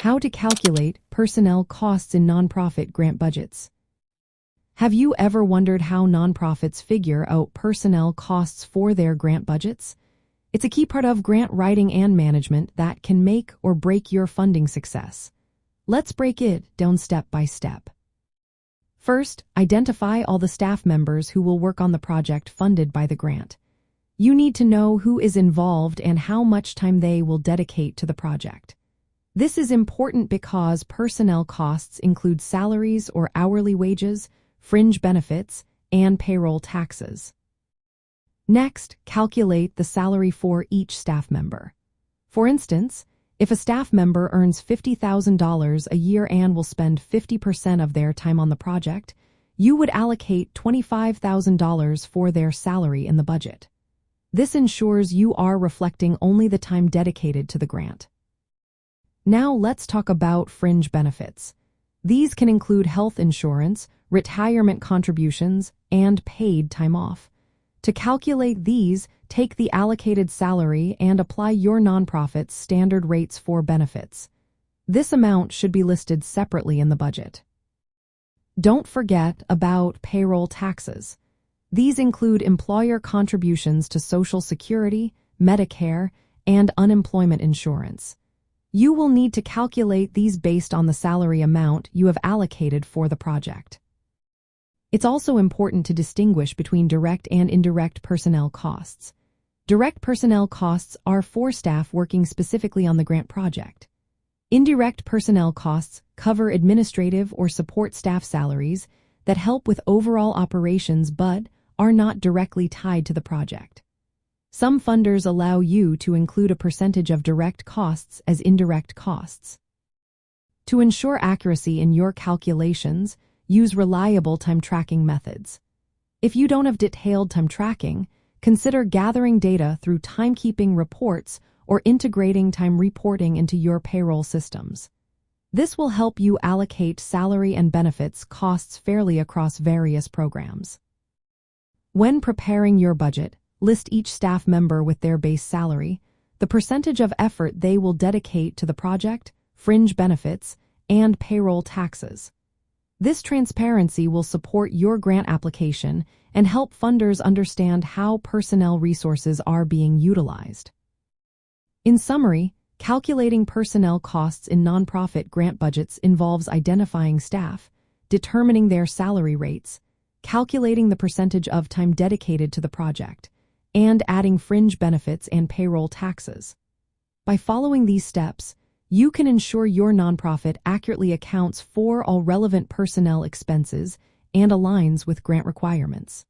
How to calculate personnel costs in nonprofit grant budgets. Have you ever wondered how nonprofits figure out personnel costs for their grant budgets? It's a key part of grant writing and management that can make or break your funding success. Let's break it down step by step. First, identify all the staff members who will work on the project funded by the grant. You need to know who is involved and how much time they will dedicate to the project. This is important because personnel costs include salaries or hourly wages, fringe benefits, and payroll taxes. Next, calculate the salary for each staff member. For instance, if a staff member earns $50,000 a year and will spend 50% of their time on the project, you would allocate $25,000 for their salary in the budget. This ensures you are reflecting only the time dedicated to the grant. Now let's talk about fringe benefits. These can include health insurance, retirement contributions, and paid time off. To calculate these, take the allocated salary and apply your nonprofit's standard rates for benefits. This amount should be listed separately in the budget. Don't forget about payroll taxes. These include employer contributions to Social Security, Medicare, and unemployment insurance. You will need to calculate these based on the salary amount you have allocated for the project. It's also important to distinguish between direct and indirect personnel costs. Direct personnel costs are for staff working specifically on the grant project. Indirect personnel costs cover administrative or support staff salaries that help with overall operations but are not directly tied to the project. Some funders allow you to include a percentage of direct costs as indirect costs. To ensure accuracy in your calculations, use reliable time tracking methods. If you don't have detailed time tracking, consider gathering data through timekeeping reports or integrating time reporting into your payroll systems. This will help you allocate salary and benefits costs fairly across various programs. When preparing your budget, list each staff member with their base salary, the percentage of effort they will dedicate to the project, fringe benefits, and payroll taxes. This transparency will support your grant application and help funders understand how personnel resources are being utilized. In summary, calculating personnel costs in nonprofit grant budgets involves identifying staff, determining their salary rates, calculating the percentage of time dedicated to the project, and adding fringe benefits and payroll taxes. By following these steps, you can ensure your nonprofit accurately accounts for all relevant personnel expenses and aligns with grant requirements.